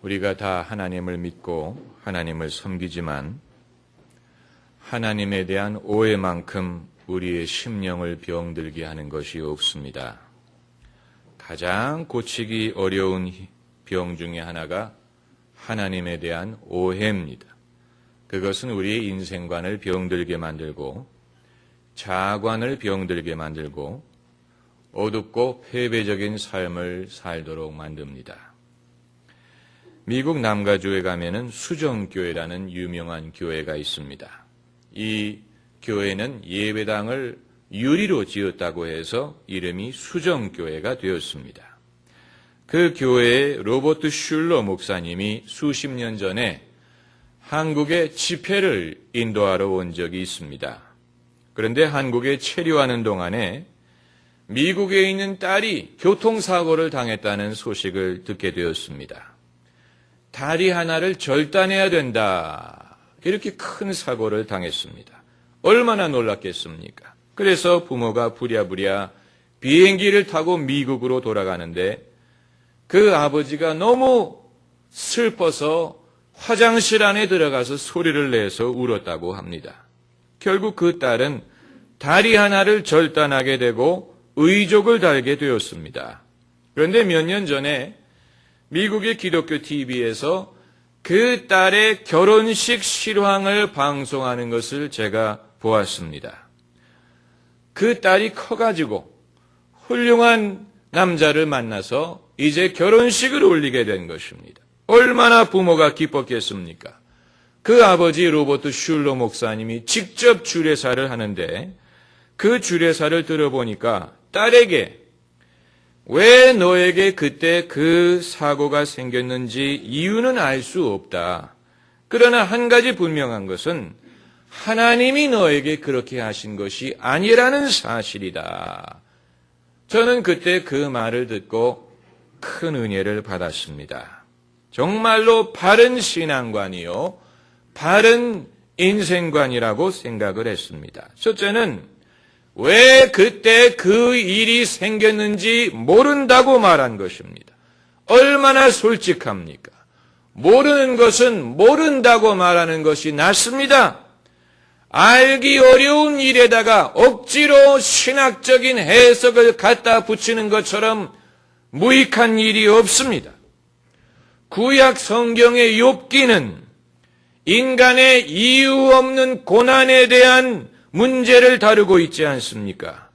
우리가 다 하나님을 믿고 하나님을 섬기지만 하나님에 대한 오해만큼 우리의 심령을 병들게 하는 것이 없습니다. 가장 고치기 어려운 병 중에 하나가 하나님에 대한 오해입니다. 그것은 우리의 인생관을 병들게 만들고 자아관을 병들게 만들고 어둡고 패배적인 삶을 살도록 만듭니다. 미국 남가주에 가면은 수정교회라는 유명한 교회가 있습니다. 이 교회는 예배당을 유리로 지었다고 해서 이름이 수정교회가 되었습니다. 그 교회의 로버트 슐러 목사님이 수십 년 전에 한국에 집회를 인도하러 온 적이 있습니다. 그런데 한국에 체류하는 동안에 미국에 있는 딸이 교통사고를 당했다는 소식을 듣게 되었습니다. 다리 하나를 절단해야 된다. 이렇게 큰 사고를 당했습니다. 얼마나 놀랐겠습니까? 그래서 부모가 부랴부랴 비행기를 타고 미국으로 돌아가는데 그 아버지가 너무 슬퍼서 화장실 안에 들어가서 소리를 내서 울었다고 합니다. 결국 그 딸은 다리 하나를 절단하게 되고 의족을 달게 되었습니다. 그런데 몇 년 전에 미국의 기독교 TV에서 그 딸의 결혼식 실황을 방송하는 것을 제가 보았습니다. 그 딸이 커가지고 훌륭한 남자를 만나서 이제 결혼식을 올리게 된 것입니다. 얼마나 부모가 기뻤겠습니까? 그 아버지 로버트 슐러 목사님이 직접 주례사를 하는데 그 주례사를 들어보니까 딸에게 왜 너에게 그때 그 사고가 생겼는지 이유는 알 수 없다. 그러나 한 가지 분명한 것은 하나님이 너에게 그렇게 하신 것이 아니라는 사실이다. 저는 그때 그 말을 듣고 큰 은혜를 받았습니다. 정말로 바른 신앙관이요, 바른 인생관이라고 생각을 했습니다. 첫째는 왜 그때 그 일이 생겼는지 모른다고 말한 것입니다. 얼마나 솔직합니까? 모르는 것은 모른다고 말하는 것이 낫습니다. 알기 어려운 일에다가 억지로 신학적인 해석을 갖다 붙이는 것처럼 무익한 일이 없습니다. 구약 성경의 욥기는 인간의 이유 없는 고난에 대한 문제를 다루고 있지 않습니까?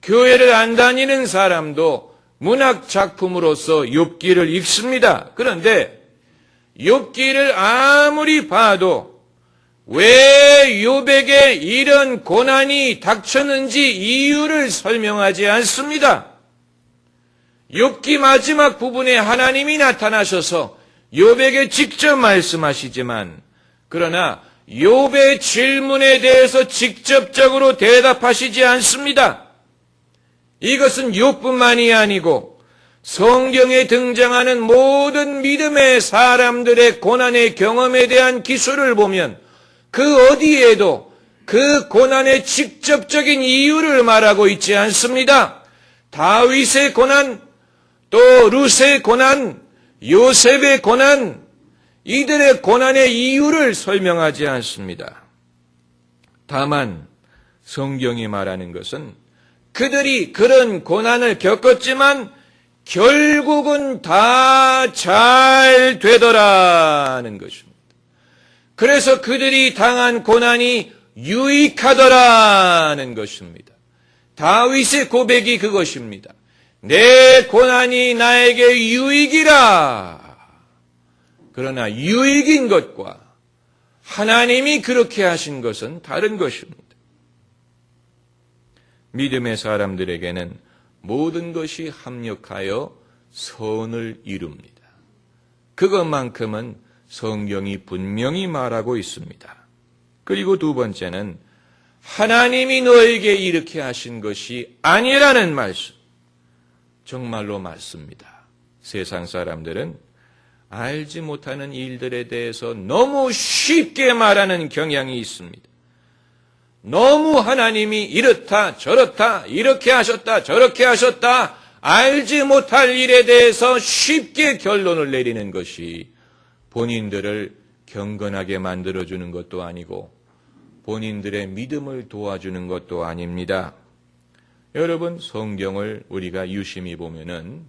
교회를 안 다니는 사람도 문학 작품으로서 욥기를 읽습니다. 그런데 욥기를 아무리 봐도 왜 욥에게 이런 고난이 닥쳤는지 이유를 설명하지 않습니다. 욥기 마지막 부분에 하나님이 나타나셔서 욥에게 직접 말씀하시지만 그러나 욥의 질문에 대해서 직접적으로 대답하시지 않습니다. 이것은 욥뿐만이 아니고 성경에 등장하는 모든 믿음의 사람들의 고난의 경험에 대한 기술을 보면 그 어디에도 그 고난의 직접적인 이유를 말하고 있지 않습니다. 다윗의 고난, 또 룻의 고난, 요셉의 고난, 이들의 고난의 이유를 설명하지 않습니다. 다만 성경이 말하는 것은 그들이 그런 고난을 겪었지만 결국은 다 잘 되더라는 것입니다. 그래서 그들이 당한 고난이 유익하더라는 것입니다. 다윗의 고백이 그것입니다. 내 고난이 나에게 유익이라. 그러나 유익인 것과 하나님이 그렇게 하신 것은 다른 것입니다. 믿음의 사람들에게는 모든 것이 합력하여 선을 이룹니다. 그것만큼은 성경이 분명히 말하고 있습니다. 그리고 두 번째는 하나님이 너에게 이렇게 하신 것이 아니라는 말씀. 정말로 맞습니다. 세상 사람들은 알지 못하는 일들에 대해서 너무 쉽게 말하는 경향이 있습니다. 너무 하나님이 이렇다 저렇다 이렇게 하셨다 저렇게 하셨다 알지 못할 일에 대해서 쉽게 결론을 내리는 것이 본인들을 경건하게 만들어주는 것도 아니고 본인들의 믿음을 도와주는 것도 아닙니다. 여러분, 성경을 우리가 유심히 보면은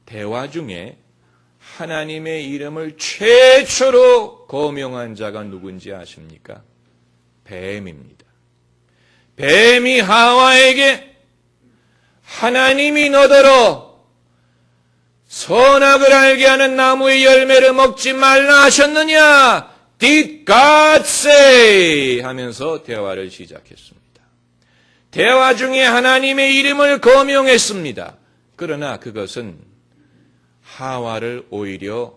대화 중에 하나님의 이름을 최초로 거명한 자가 누군지 아십니까? 뱀입니다. 뱀이 하와에게 하나님이 너더러 선악을 알게 하는 나무의 열매를 먹지 말라 하셨느냐? Did God say? 하면서 대화를 시작했습니다. 대화 중에 하나님의 이름을 거명했습니다. 그러나 그것은 하와를 오히려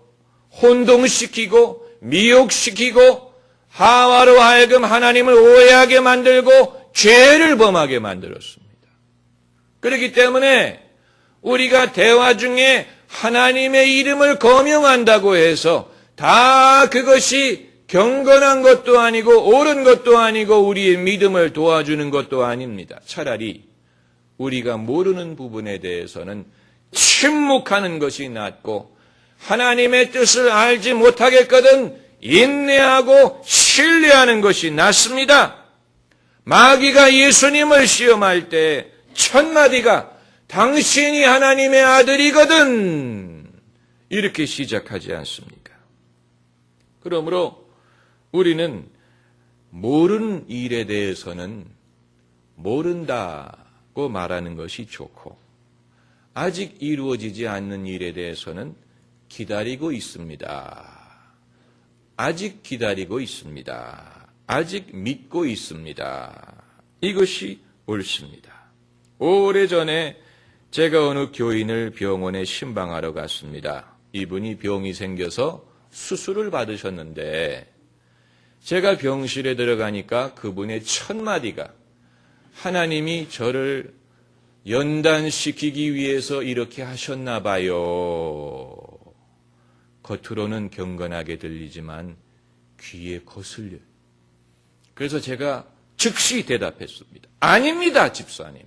혼동시키고 미혹시키고 하와로 하여금 하나님을 오해하게 만들고 죄를 범하게 만들었습니다. 그렇기 때문에 우리가 대화 중에 하나님의 이름을 거명한다고 해서 다 그것이 경건한 것도 아니고 옳은 것도 아니고 우리의 믿음을 도와주는 것도 아닙니다. 차라리 우리가 모르는 부분에 대해서는 침묵하는 것이 낫고 하나님의 뜻을 알지 못하겠거든 인내하고 신뢰하는 것이 낫습니다. 마귀가 예수님을 시험할 때 첫 마디가 당신이 하나님의 아들이거든 이렇게 시작하지 않습니까? 그러므로 우리는 모르는 일에 대해서는 모른다고 말하는 것이 좋고 아직 이루어지지 않는 일에 대해서는 기다리고 있습니다. 아직 기다리고 있습니다. 아직 믿고 있습니다. 이것이 옳습니다. 오래전에 제가 어느 교인을 병원에 신방하러 갔습니다. 이분이 병이 생겨서 수술을 받으셨는데 제가 병실에 들어가니까 그분의 첫 마디가 하나님이 저를 연단시키기 위해서 이렇게 하셨나 봐요. 겉으로는 경건하게 들리지만 귀에 거슬려요. 그래서 제가 즉시 대답했습니다. 아닙니다, 집사님.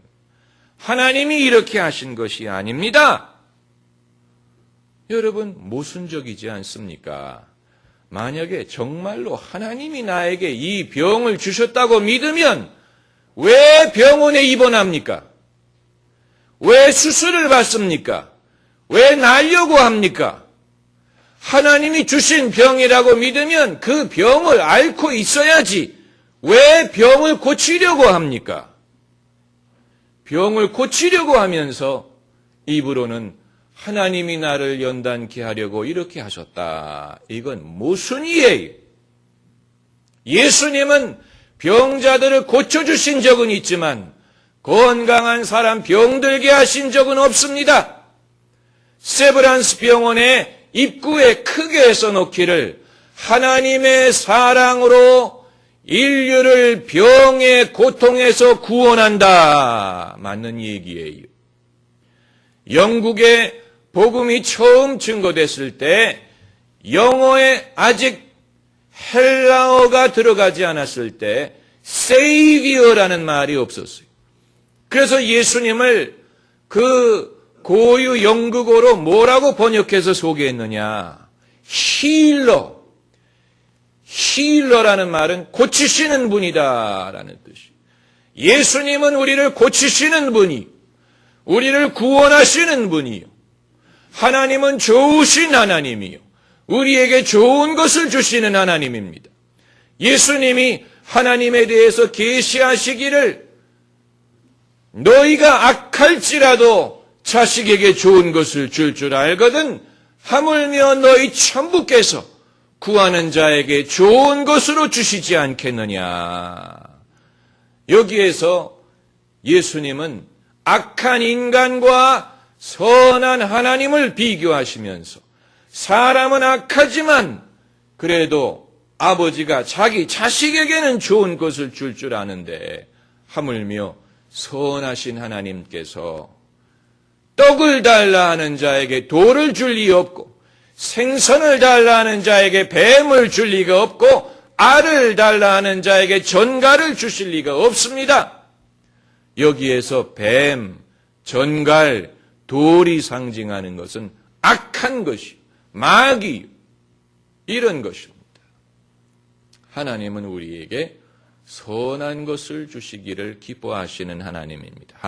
하나님이 이렇게 하신 것이 아닙니다. 여러분, 모순적이지 않습니까? 만약에 정말로 하나님이 나에게 이 병을 주셨다고 믿으면 왜 병원에 입원합니까? 왜 수술을 받습니까? 왜 날려고 합니까? 하나님이 주신 병이라고 믿으면 그 병을 앓고 있어야지 왜 병을 고치려고 합니까? 병을 고치려고 하면서 입으로는 하나님이 나를 연단케 하려고 이렇게 하셨다. 이건 모순이에요. 예수님은 병자들을 고쳐주신 적은 있지만 건강한 사람 병들게 하신 적은 없습니다. 세브란스 병원의 입구에 크게 써놓기를 하나님의 사랑으로 인류를 병의 고통에서 구원한다. 맞는 얘기예요. 영국에 복음이 처음 증거됐을 때 영어에 아직 헬라어가 들어가지 않았을 때 Savior라는 말이 없었어요. 그래서 예수님을 그 고유 영국어로 뭐라고 번역해서 소개했느냐? 힐러. 힐러라는 말은 고치시는 분이다라는 뜻이에요. 예수님은 우리를 고치시는 분이, 우리를 구원하시는 분이요. 하나님은 좋으신 하나님이요. 우리에게 좋은 것을 주시는 하나님입니다. 예수님이 하나님에 대해서 계시하시기를 너희가 악할지라도 자식에게 좋은 것을 줄 줄 알거든 하물며 너희 천부께서 구하는 자에게 좋은 것으로 주시지 않겠느냐. 여기에서 예수님은 악한 인간과 선한 하나님을 비교하시면서 사람은 악하지만 그래도 아버지가 자기 자식에게는 좋은 것을 줄 줄 아는데 하물며 선하신 하나님께서 떡을 달라 하는 자에게 돌을 줄 리 없고 생선을 달라 하는 자에게 뱀을 줄 리가 없고 알을 달라 하는 자에게 전갈을 주실 리가 없습니다. 여기에서 뱀, 전갈, 돌이 상징하는 것은 악한 것이 마귀. 이런 것입니다. 하나님은 우리에게 선한 것을 주시기를 기뻐하시는 하나님입니다.